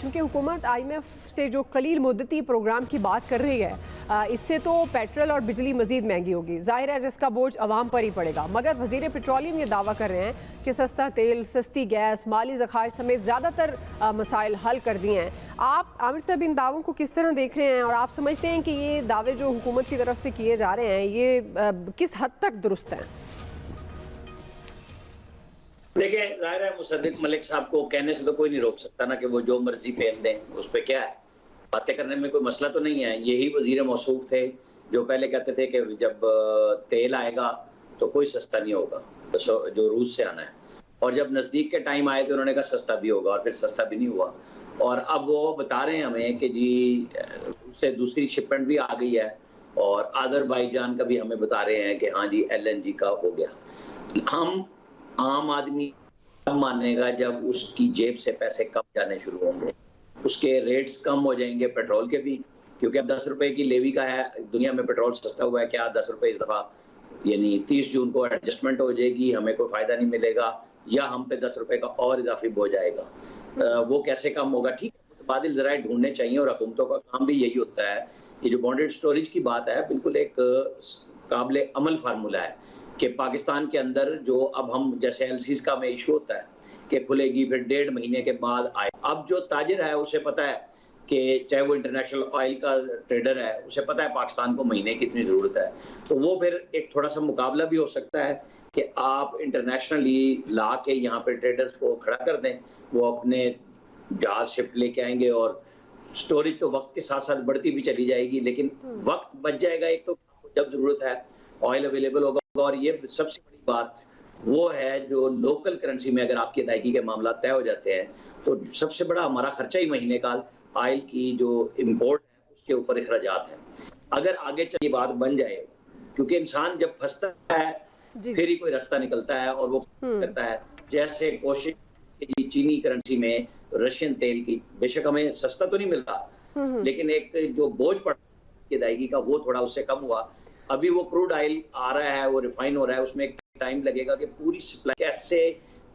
چونکہ حکومت IMF سے جو قلیل مدتی پروگرام کی بات کر رہی ہے اس سے تو پیٹرول اور بجلی مزید مہنگی ہوگی، ظاہر ہے جس کا بوجھ عوام پر ہی پڑے گا، مگر وزیر پیٹرولیم یہ دعویٰ کر رہے ہیں کہ سستا تیل، سستی گیس، مالی ذخائر سمیت زیادہ تر مسائل حل کر دیے ہیں۔ آپ عامر صاحب ان دعووں کو کس طرح دیکھ رہے ہیں اور آپ سمجھتے ہیں کہ یہ دعوے جو حکومت کی طرف سے کیے جا رہے ہیں یہ کس حد تک درست ہیں؟ دیکھیں، ظاہر ہے مصدق ملک صاحب کو کہنے سے تو کوئی نہیں روک سکتا نا کہ وہ جو مرضی پھیل دیں، اس پہ کیا ہے، باتیں کرنے میں کوئی مسئلہ تو نہیں ہے۔ یہی وزیر موصوف تھے جو پہلے کہتے تھے کہ جب تیل آئے گا تو کوئی سستا نہیں ہوگا جو روس سے آنا ہے، اور جب نزدیک کے ٹائم آئے تو انہوں نے کہا سستا بھی ہوگا، اور پھر سستا بھی نہیں ہوا۔ اور اب وہ بتا رہے ہیں ہمیں کہ جی اس سے دوسری شپمنٹ بھی آ گئی ہے، اور آذربائیجان کا بھی ہمیں بتا رہے ہیں کہ ہاں جی LNG کا ہو گیا۔ ہم عام آدمی کم مانے گا جب اس کی جیب سے پیسے کم جانے شروع ہوں گے، اس کے ریٹس کم ہو جائیں گے پیٹرول کے بھی، کیونکہ اب 10 روپے کی لیوی کا ہے، دنیا میں پیٹرول سستا ہوا ہے، کیا 10 روپے اس دفعہ یعنی 30 جون کو ایڈجسٹمنٹ ہو جائے گی، ہمیں کوئی فائدہ نہیں ملے گا، یا ہم پہ 10 روپے کا اور اضافی بوجھ آئے گا۔ وہ کیسے کم ہوگا؟ ٹھیک ہے، متبادل ذرائع ڈھونڈنے چاہیے، اور حکومتوں کا کام بھی یہی ہوتا ہے۔ یہ جو بانڈڈ اسٹوریج کی بات ہے بالکل ایک قابل عمل فارمولہ ہے کہ پاکستان کے اندر جو اب ہم جیسے LCs کا میں ایشو ہوتا ہے کہ کھلے گی، پھر 1.5 مہینے کے بعد آئے، اب جو تاجر ہے اسے پتہ ہے کہ چاہے وہ انٹرنیشنل آئل کا ٹریڈر ہے، اسے پتہ ہے پاکستان کو مہینے کی اتنی ضرورت ہے، تو وہ پھر ایک تھوڑا سا مقابلہ بھی ہو سکتا ہے کہ آپ انٹرنیشنلی لا کے یہاں پہ ٹریڈرز کو کھڑا کر دیں، وہ اپنے جہاز شپ لے کے آئیں گے، اور سٹوریج تو وقت کے ساتھ ساتھ بڑھتی بھی چلی جائے گی، لیکن وقت بچ جائے گا۔ ایک تو جب ضرورت ہے آئل اویلیبل ہوگا، اور یہ سب سے بڑی بات وہ ہے جو لوکل کرنسی میں اگر آپ کی ادائیگی کے معاملات طے ہو جاتے ہیں تو سب سے بڑا ہمارا خرچہ ہی مہینے کا آئل کی جو امپورٹ ہے اس کے اوپر اخراجات ہیں۔ اگر آگے چلی بات بن جائے، کیونکہ انسان جب پھنستا ہے پھر ہی کوئی راستہ نکلتا ہے، اور وہ کرتا ہے جیسے کوشش چینی کرنسی میں رشین تیل کی، بے شک ہمیں سستا تو نہیں ملتا لیکن ایک جو بوجھ پڑتا ہے ادائیگی کا وہ تھوڑا اس سے کم ہوا۔ ابھی وہ کروڈ آئل آ رہا ہے، وہ ریفائن ہو رہا ہے، اس میں ایک ٹائم لگے گا کہ پوری سپلائی کیسے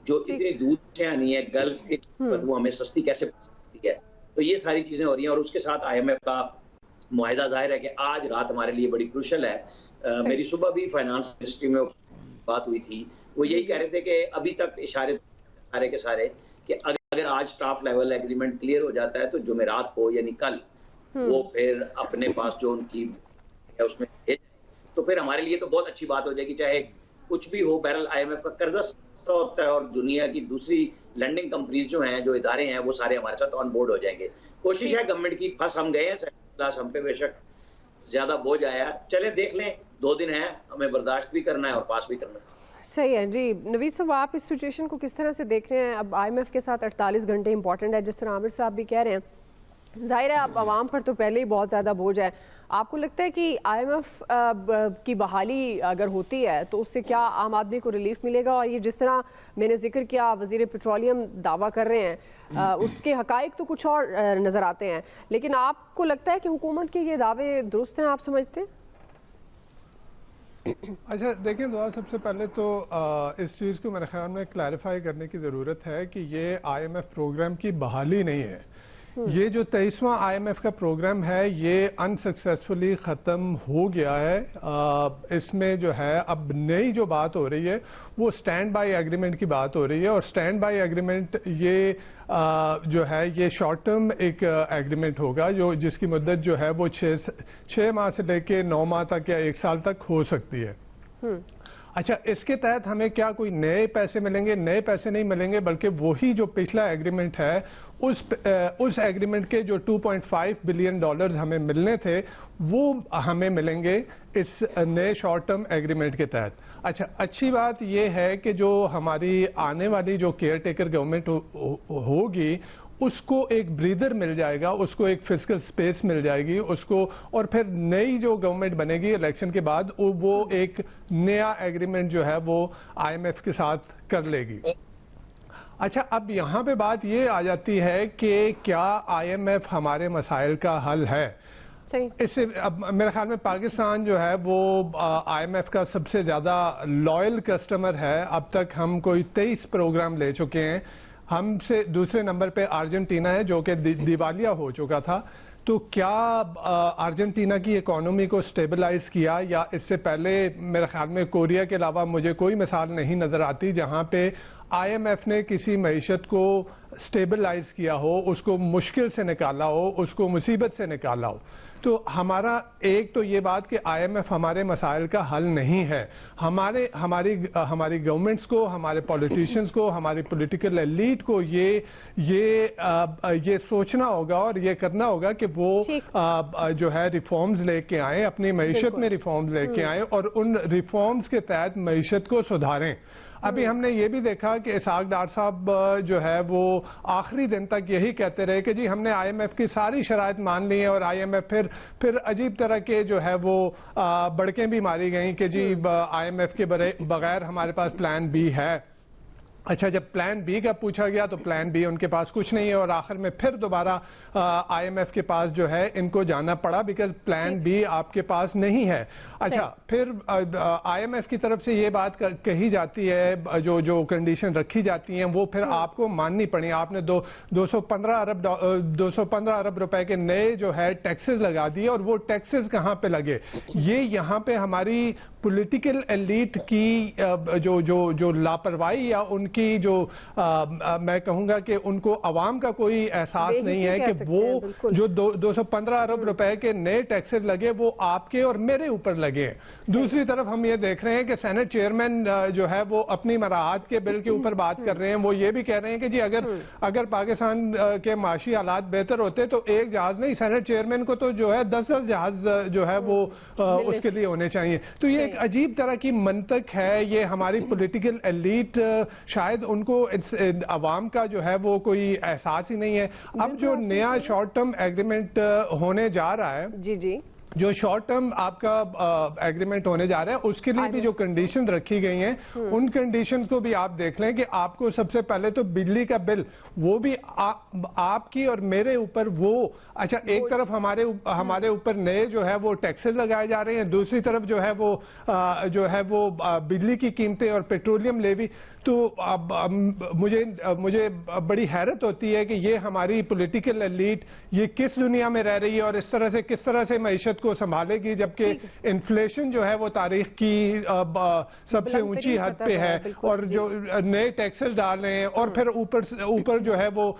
جو اتنی دور سے آنی ہے گلف کی، وہ ہمیں سستی کیسے پڑ سکتی ہے۔ تو یہ ساری چیزیں ہو رہی ہیں، اور اس کے ساتھ IMF کا معاہدہ ظاہر ہے کہ آج رات ہمارے لیے بڑی کروشل ہے۔ میری صبح بھی فائنانس منسٹری میں بات ہوئی تھی، وہ یہی کہہ رہے تھے کہ ابھی تک اشارے سارے کے سارے کہ اگر آج سٹاف لیول ایگریمنٹ کلیئر ہو جاتا ہے تو جمعرات کو یعنی کل وہ پھر اپنے پاس جو ان کی ہے اس میں، تو پھر ہمارے لیے تو بہت اچھی بات ہو جائے گی، چاہے کچھ بھی ہو۔ بہرحال IMF کا قرضہ سستا ہوتا ہے، اور دنیا کی دوسری لینڈنگ کمپنیز جو ہیں، جو ادارے ہیں، وہ سارے ہمارے ساتھ آن بورڈ ہو جائیں گے۔ کوشش ہے گورنمنٹ کی، پھنس ہم گئے ہیں، کلاس ہم پہ بے شک زیادہ بوجھ آیا ہے، چلیں دیکھ لیں، 2 دن ہیں، ہمیں برداشت بھی کرنا ہے اور پاس بھی کرنا ہے۔ صحیح ہے جی۔ نوید صاحب، آپ اس سچویشن کو کس طرح سے دیکھ رہے ہیں؟ اب IMF کے ساتھ 48 گھنٹے امپورٹنٹ ہے، جس طرح عامر صاحب بھی کہہ رہے ہیں، ظاہر ہے اب عوام پر تو پہلے ہی بہت زیادہ بوجھ ہے۔ آپ کو لگتا ہے کہ IMF کی بحالی اگر ہوتی ہے تو اس سے کیا عام آدمی کو ریلیف ملے گا؟ اور یہ جس طرح میں نے ذکر کیا وزیر پیٹرولیم دعویٰ کر رہے ہیں، اس کے حقائق تو کچھ اور نظر آتے ہیں، لیکن آپ کو لگتا ہے کہ حکومت کے یہ دعوے درست ہیں؟ آپ سمجھتے ہیں؟ اچھا دیکھیں، دعا سب سے پہلے تو اس چیز کو میرے خیال میں کلیریفائی کرنے کی ضرورت ہے کہ یہ IMF پروگرام کی بحالی نہیں ہے۔ یہ جو 23واں IMF کا پروگرام ہے یہ انسکسیسفلی ختم ہو گیا ہے۔ اس میں جو ہے اب نئی جو بات ہو رہی ہے وہ سٹینڈ بائی ایگریمنٹ کی بات ہو رہی ہے، اور سٹینڈ بائی ایگریمنٹ یہ جو ہے یہ شارٹ ٹرم ایک ایگریمنٹ ہوگا جو جس کی مدت جو ہے وہ 6 ماہ سے لے کے 9 ماہ تک یا 1 سال تک ہو سکتی ہے۔ اچھا، اس کے تحت ہمیں کیا کوئی نئے پیسے ملیں گے؟ نئے پیسے نہیں ملیں گے، بلکہ وہی جو پچھلا ایگریمنٹ ہے اس ایگریمنٹ کے جو $2.5 بلین ہمیں ملنے تھے وہ ہمیں ملیں گے اس نئے شارٹ ٹرم ایگریمنٹ کے تحت۔ اچھا، اچھی بات یہ ہے کہ جو ہماری آنے والی جو کیئر ٹیکر گورنمنٹ ہوگی اس کو ایک بریدر مل جائے گا، اس کو ایک فزیکل سپیس مل جائے گی اس کو، اور پھر نئی جو گورنمنٹ بنے گی الیکشن کے بعد وہ ایک نیا ایگریمنٹ جو ہے وہ IMF کے ساتھ کر لے گی۔ اچھا، اب یہاں پہ بات یہ آ جاتی ہے کہ کیا IMF ہمارے مسائل کا حل ہے؟ اس سے اب میرے خیال میں پاکستان جو ہے وہ IMF کا سب سے زیادہ لائل کسٹمر ہے۔ اب تک ہم کوئی 23 پروگرام لے چکے ہیں۔ ہم سے دوسرے نمبر پہ ارجنٹینا ہے جو کہ دیوالیہ ہو چکا تھا. تو کیا ارجنٹینا کی اکانومی کو سٹیبلائز کیا, یا اس سے پہلے میرے خیال میں کوریا کے علاوہ مجھے کوئی مثال نہیں نظر آتی جہاں پہ آئی ایم ایف نے کسی معیشت کو سٹیبلائز کیا ہو, اس کو مشکل سے نکالا ہو, اس کو مصیبت سے نکالا ہو. تو ہمارا ایک تو یہ بات کہ آئی ایم ایف ہمارے مسائل کا حل نہیں ہے. ہماری گورنمنٹس کو, ہمارے پولیٹیشینز کو, ہماری پولیٹیکل ایلیٹ کو یہ سوچنا ہوگا اور یہ کرنا ہوگا کہ وہ جو ہے ریفارمز لے کے آئیں, اپنی معیشت میں ریفارمز لے کے آئیں اور ان ریفارمز کے تحت معیشت کو سدھاریں. ابھی ہم نے یہ بھی دیکھا کہ اسحاق ڈار صاحب جو ہے وہ آخری دن تک یہی کہتے رہے کہ جی ہم نے آئی ایم ایف کی ساری شرائط مان لی ہیں, اور آئی ایم ایف پھر عجیب طرح کے جو ہے وہ بڑکیں بھی ماری گئیں کہ جی آئی ایم ایف کے بغیر ہمارے پاس پلان بی ہے. اچھا, جب پلان بی کا پوچھا گیا تو پلان بی ان کے پاس کچھ نہیں ہے, اور آخر میں پھر دوبارہ آئی ایم ایف کے پاس جو ہے ان کو جانا پڑا بیکاز پلان بی آپ کے پاس نہیں ہے. اچھا, پھر آئی ایم ایف کی طرف سے یہ بات کہی جاتی ہے, جو کنڈیشن رکھی جاتی ہیں وہ پھر آپ کو ماننی پڑی. آپ نے 215 ارب روپے کے نئے جو ہے ٹیکسز لگا دیے, اور وہ ٹیکسز کہاں پہ لگے؟ یہ یہاں پہ ہماری پولیٹیکل ایلیٹ کی جو لاپرواہی یا ان کی جو میں کہوں گا کہ ان کو عوام کا کوئی احساس نہیں ہے کہ وہ جو 215 ارب روپے کے نئے ٹیکسز لگے وہ آپ کے اور میرے اوپر لگے. دوسری طرف ہم یہ دیکھ رہے ہیں کہ سینٹ چیئرمین جو ہے وہ اپنی مراعات کے بل کے اوپر بات کر رہے ہیں. وہ یہ بھی کہہ رہے ہیں کہ جی اگر پاکستان کے معاشی حالات بہتر ہوتے تو ایک جہاز نہیں, سینٹ چیئرمین کو تو جو ہے 10 جہاز جو ہے وہ اس کے لیے ہونے چاہیے. تو یہ ایک عجیب طرح کی منطق ہے. یہ ہماری پولیٹیکل ایلیٹ شاید ان کو عوام کا جو ہے وہ کوئی احساس ہی نہیں ہے. اب جو نیا شارٹ ٹرم ایگریمنٹ ہونے جا رہا ہے, جی جو شارٹ ٹرم آپ کا ایگریمنٹ ہونے جا رہا ہے, اس کے لیے بھی جو کنڈیشن رکھی گئی ہیں ان کنڈیشن کو بھی آپ دیکھ لیں کہ آپ کو سب سے پہلے تو بجلی کا بل وہ بھی آپ کی اور میرے اوپر وہ اچھا ایک طرف ہمارے اوپر نئے جو ہے وہ ٹیکسز لگائے جا رہے ہیں, دوسری طرف جو ہے وہ بجلی کی قیمتیں اور پیٹرولیم لیوی. تو مجھے بڑی حیرت ہوتی ہے کہ یہ ہماری پولیٹیکل ایلیٹ یہ کس دنیا میں رہ رہی ہے اور کس طرح سے معیشت کو سنبھالے گی, جبکہ انفلیشن جو ہے وہ تاریخ کی سب سے اونچی حد پہ ہے, اور جو نئے ٹیکسز ڈال رہے ہیں اور پھر اوپر جو ہے وہ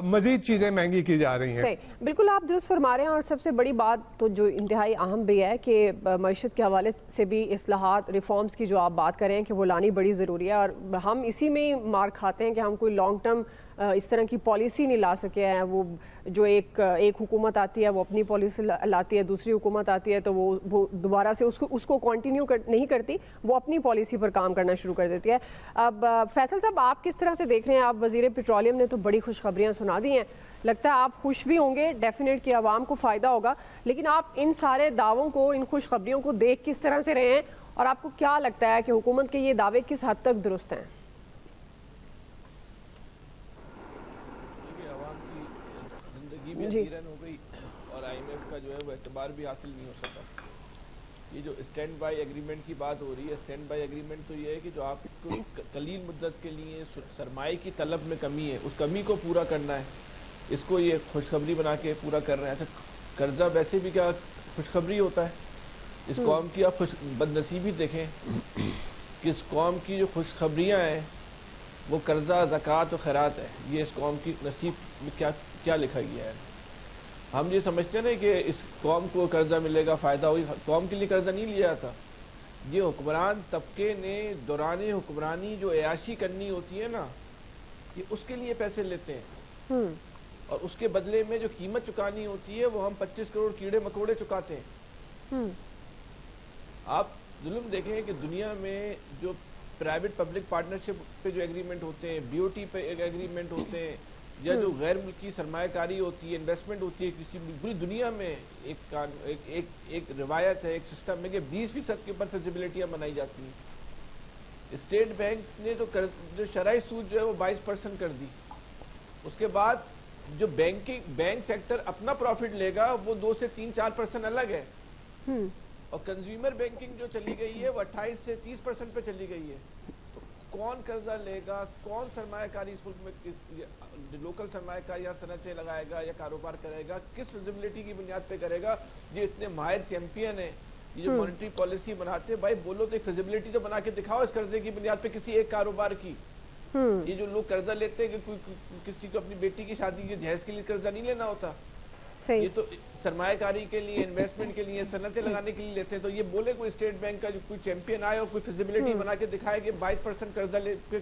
مزید چیزیں مہنگی کی جا رہی ہیں. صحیح, بالکل آپ درست فرما رہے ہیں. اور سب سے بڑی بات تو جو انتہائی اہم بھی ہے کہ معیشت کے حوالے سے بھی اصلاحات ریفارمز کی جو آپ بات کر رہے ہیں کہ وہ لانی بڑی ضروری ہے, اور ہم اسی میں مار کھاتے ہیں کہ ہم کوئی لانگ ٹرم اس طرح کی پالیسی نہیں لا سکے ہیں. وہ جو ایک حکومت آتی ہے وہ اپنی پالیسی لاتی ہے, دوسری حکومت آتی ہے تو وہ دوبارہ سے اس کو کنٹینیو نہیں کرتی, وہ اپنی پالیسی پر کام کرنا شروع کر دیتی ہے. اب فیصل صاحب آپ کس طرح سے دیکھ رہے ہیں؟ آپ وزیر پیٹرولیم نے تو بڑی خوشخبریاں سنا دی ہیں, لگتا ہے آپ خوش بھی ہوں گے, ڈیفینیٹ کہ عوام کو فائدہ ہوگا, لیکن آپ ان سارے دعووں کو, ان خوشخبریوں کو دیکھ کس طرح سے رہے ہیں, اور آپ کو کیا لگتا ہے کہ حکومت کے یہ دعوے کس حد تک درست ہیں؟ زندگی بھی حیران ہو گئی اور آئی ایم ایف کا جو ہے وہ اعتبار بھی حاصل نہیں ہو سکا. یہ جو اسٹینڈ بائی ایگریمنٹ کی بات ہو رہی ہے, اسٹینڈ بائی ایگریمنٹ تو یہ ہے کہ جو آپ کو قلیل مدت کے لیے سرمایہ کی طلب میں کمی ہے اس کمی کو پورا کرنا ہے, اس کو یہ خوشخبری بنا کے پورا کر رہے ہیں. اچھا, قرضہ ویسے بھی کیا خوشخبری ہوتا ہے؟ اس قوم کی آپ بدنصیبی دیکھیں کہ اس قوم کی جو خوشخبریاں ہیں وہ قرضہ, زکوٰۃ و خیرات ہے. یہ اس قوم کی نصیب میں کیا لکھا گیا ہے؟ ہم یہ سمجھتے ہیں نا کہ اس قوم کو قرضہ ملے گا, فائدہ ہوگا. قوم کے لیے قرضہ نہیں لیا تھا, یہ حکمران طبقے نے دوران حکمرانی جو عیاشی کرنی ہوتی ہے نا, یہ اس کے لیے پیسے لیتے ہیں, اور اس کے بدلے میں جو قیمت چکانی ہوتی ہے وہ ہم 25 کروڑ کیڑے مکوڑے چکاتے ہیں. آپ ظلم دیکھیں کہ دنیا میں جو پرائیویٹ پبلک پارٹنرشپ پہ جو ایگریمنٹ ہوتے ہیں, بی او ٹی پہ ایگریمنٹ ہوتے ہیں, یا جو غیر ملکی سرمایہ کاری ہوتی ہے, انویسٹمنٹ ہوتی ہے کسی پوری دنیا میں, ایک روایت ہے, ایک سسٹم ہے کہ 20% کے اوپر فیزیبلٹیاں بنائی جاتی ہیں. اسٹیٹ بینک نے جو شرعی سود جو ہے وہ 22% کر دی. اس کے بعد جو بینک سیکٹر اپنا پروفٹ لے گا وہ 2 سے 3-4% الگ ہے, اور کنزیومر بینکنگ جو چلی گئی ہے وہ 28 سے 30% پہ چلی گئی ہے. کون قرضہ لے گا, کون سرمایہ کاری اس ملک میں لوکل سرمایہ کاری یا صنعتیں لگائے گا یا کاروبار کرے گا, کس فیزیبلٹی کی بنیاد پہ کرے گا؟ یہ اتنے ماہر چیمپئن ہیں, یہ جو مانیٹری پالیسی بناتے ہیں, بھائی بولو تو ایک فیزیبلٹی تو بنا کے دکھاؤ اس قرضے کی بنیاد پہ کسی ایک کاروبار کی. یہ جو لوگ قرضہ لیتے ہیں کہ کوئی کسی کو اپنی بیٹی کی شادی کے جہیز کے لیے قرضہ نہیں لینا ہوتا, یہ تو سرمایہ کاری کے لیے, انویسٹمنٹ کے لیے, صنعتیں لگانے کے لیے لیتے ہیں. تو یہ بولے کوئی اسٹیٹ بینک کا جو کوئی چیمپئن آئے اور کوئی فیزیبلٹی بنا کے دکھائے کہ 22%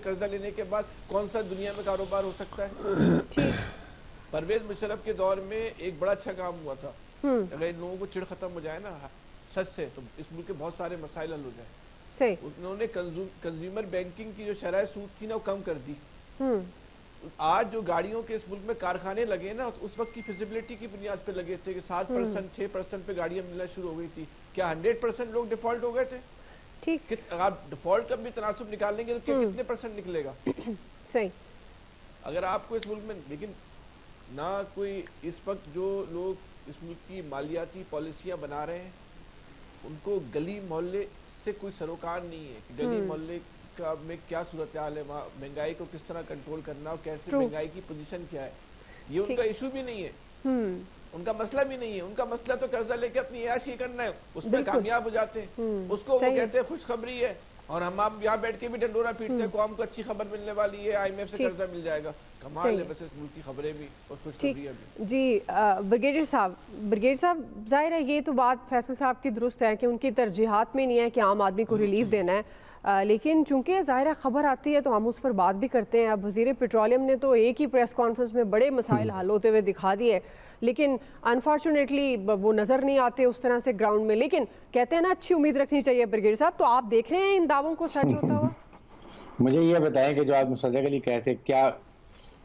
قرضہ لینے کے بعد کون سا دنیا میں کاروبار ہو سکتا ہے. پرویز مشرف کے دور میں ایک بڑا اچھا کام ہوا تھا, اگر ان لوگوں کو چڑ ختم ہو جائے نا سچ سے, تو اس ملک کے بہت سارے مسائل حل ہو جائیں. انہوں نے کنزیومر بینکنگ کی جو شرح سود تھی نا وہ کم کر دی. آج جو گاڑیوں کے اس ملک میں کارخانے لگے نا, اس وقت کی فیزیبلٹی کی بنیاد پہ لگے تھے کہ 7% 6% پہ گاڑیاں ملنا شروع ہو گئی تھی. کیا 100% لوگ ڈیفالٹ ہو گئے تھے؟ ٹھیک, آپ ڈیفالٹ کا بھی تناسب نکالیں گے تو کتنے % نکلے گا؟ صحیح. اگر آپ کو اس ملک میں, لیکن نہ کوئی اس وقت جو لوگ اس ملک کی مالیاتی پالیسیاں بنا رہے ہیں ان کو گلی محلے سے کوئی سروکار نہیں ہے کہ گلی محلے کا میں کیا صورتحال ہے, وہاں مہنگائی کو کس طرح کنٹرول کرنا اور کیسے مہنگائی کی پوزیشن کیا ہے. یہ ان کا ایشو بھی نہیں ہے, ان کا مسئلہ بھی نہیں ہے. ان کا مسئلہ تو قرضہ لے کے اپنی عیاشی کرنا ہے, اس میں کامیاب ہو جاتے ہیں, اس کو وہ کہتے ہیں خوشخبری ہے. اور ہم آپ یہاں بیٹھ کے بھی ڈنڈورا پیٹتے ہیں, قوم کو اچھی خبر ملنے والی ہے, IMF سے قرضہ مل جائے گا. کمال ہے بس اس ملک کی خبریں بھی اور خوشخبریاں بھی. جی بریگیڈیئر صاحب, ظاہر ہے یہ تو بات فیصل صاحب کی درست ہے کہ ان کی ترجیحات میں نہیں ہے کہ عام آدمی کو ریلیف دینا ہے, لیکن چونکہ ظاہر خبر آتی ہے تو ہم اس پر بات بھی کرتے ہیں. اب وزیر پیٹرولیم نے تو ایک ہی پریس کانفرنس میں بڑے مسائل حل ہوتے ہوئے دکھا دیے, لیکن انفارچونیٹلی وہ نظر نہیں آتے اس طرح سے گراؤنڈ میں. لیکن کہتے ہیں نا اچھی امید رکھنی چاہیے. بریگیڈیئر صاحب, تو آپ دیکھ رہے ہیں ان دعووں کو سچ ہوتا ہوا؟ مجھے یہ بتائیں کہ جو آپ مصدق علی کہتے کیا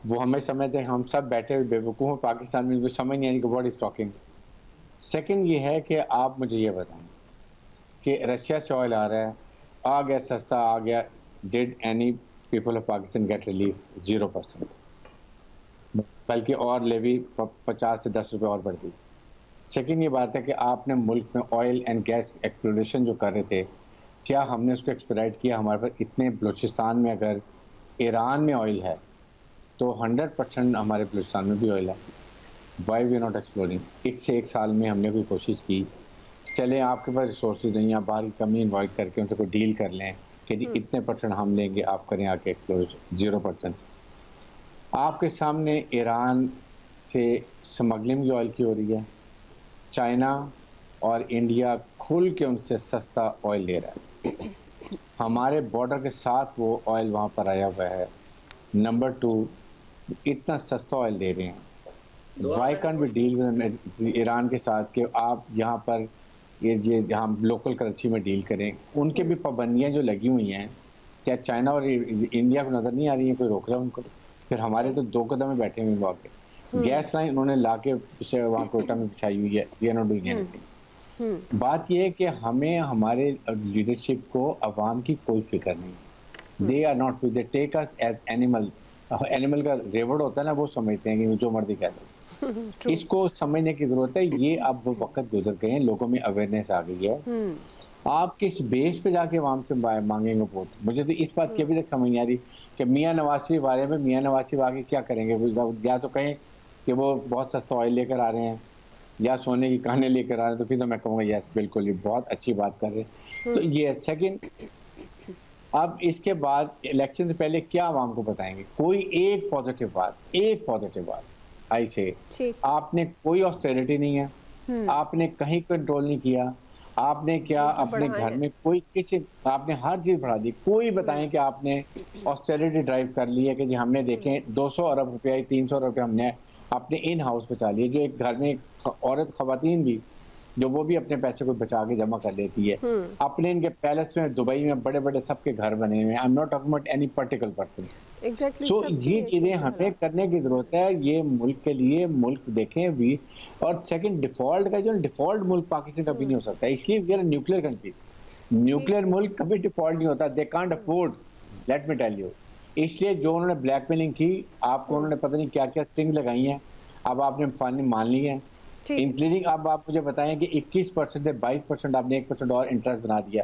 وہ ہمیں سمجھتے ہیں ہم سب بیٹھے ہوئے بیوقوف ہیں پاکستان میں, سمجھ نہیں آئی کہ واٹ از ٹاکنگ. سیکنڈ یہ ہے کہ آپ مجھے یہ بتائیں کہ رشیا سے آئل آ رہا ہے, آ گیا سستا آ گیا, did any people of Pakistan get relief? 0%, بلکہ اور لیوی 50 سے 10 روپے اور بڑھ گئی. سیکنڈ یہ بات ہے کہ آپ نے ملک میں آئل اینڈ گیس ایکسپلوریشن جو کر رہے تھے, کیا ہم نے اس کو ایکسپلائٹ کیا؟ ہمارے پاس اتنے بلوچستان میں اگر ایران میں آئل ہے تو 100% ہمارے بلوچستان میں بھی آئل ہے. Why we not exploring? ایک سے ایک سال میں ہم نے کوئی کوشش کی, چلیں آپ کے پاس ریسورسز نہیں, آپ باہر کی کمی انوائٹ کر کے ان سے کوئی ڈیل کر لیں کہ جی اتنے % ہم لیں گے, آپ کریں آ کے ایکسپلوریشن. 0%. آپ کے سامنے ایران سے سمگلنگ آئل کی ہو رہی ہے, چائنا اور انڈیا کھل کے ان سے سستا آئل لے رہا ہے, ہمارے بارڈر کے ساتھ وہ آئل وہاں پر آیا ہوا ہے. نمبر 2, اتنا سستا آئل دے رہے ہیں, why can't we deal with Iran کے ساتھ کہ آپ یہاں پر یہ جہاں لوکل کرنسی میں ڈیل کریں. ان کے بھی پابندیاں جو لگی ہوئی ہیں, کیا چائنا اور انڈیا کو نظر نہیں آ رہی ہیں؟ کوئی روک رہا ہے ان کو؟ پھر ہمارے تو 2 قدم میں بیٹھے ہوئے وہاں کے. گیس لائن انہوں نے لا کے اسے وہاں کوئٹہ میں بچھائی ہوئی ہے. We are not doing anything. بات یہ ہے کہ ہمیں ہمارے لیڈرشپ کو عوام کی کوئی فکر نہیں. They are not, they take us as animal. Animal کا ریوڑ ہوتا ہے نا, وہ سمجھتے ہیں کہ جو مرضی کہہ دو. اس کو سمجھنے کی ضرورت ہے. یہ اب وہ وقت گزر گئے ہیں, لوگوں میں اویئرنیس آ گئی ہے. آپ کس بیس پہ جا کے عوام سے مانگیں گے ووٹ؟ مجھے تو اس بات کی ابھی تک سمجھ نہیں آ رہی کہ میاں نواز شریف بارے میں میاں نواز شریف آگے کیا کریں گے. یا تو کہیں کہ وہ بہت سستا آئل لے کر آ رہے ہیں یا سونے کی کانیں لے کر آ رہے ہیں, تو پھر تو میں کہوں گا یس بالکل, یہ بہت اچھی بات کر رہے ہیں. تو یہ سیکنڈ, اب اس کے بعد الیکشن سے پہلے کیا عوام کو بتائیں گے؟ کوئی ایک پازیٹیو بات آئی سے آپ نے کوئی آسٹیرٹی نہیں ہے, آپ نے کہیں کنٹرول نہیں کیا, آپ نے کیا اپنے گھر میں کوئی کسی, آپ نے ہر چیز بڑھا دی. کوئی بتائیں کہ آپ نے آسٹیرٹی ڈرائیو کر لی ہے کہ جی ہم نے دیکھیں 200 ارب روپیہ 300 روپیہ ہم نے اپنے ان ہاؤس بچا لیے. جو ایک گھر میں عورت خواتین بھی جو وہ بھی اپنے پیسے کو بچا کے جمع کر لیتی ہے, اپنے ان کے پیلس میں دبئی میں بڑے بڑے سب کے گھر بنے ہوئے ہیں. I am not talking about any particular person. So یہ چیزیں ہمیں کرنے کی ضرورت ہے. یہ ملک کے لیے ملک دیکھیں بھی. اور سیکنڈ, ڈیفالٹ کا جو ڈیفالٹ ملک پاکستان کبھی نہیں ہو سکتا, اس لیے we are a nuclear country. Nuclear ملک کبھی ڈیفالٹ نہیں ہوتا. They can't afford, let me tell you. اس لیے جو انہوں نے بلیک میلنگ کی, آپ کو انہوں نے پتہ نہیں کیا کیا سٹنگ لگائی ہیں, اب آپ نے فائنلی مان لی ہے انکلوڈنگ. اب آپ مجھے بتائیں کہ 21% 22% آپ نے 1% اور انٹرسٹ بنا دیا.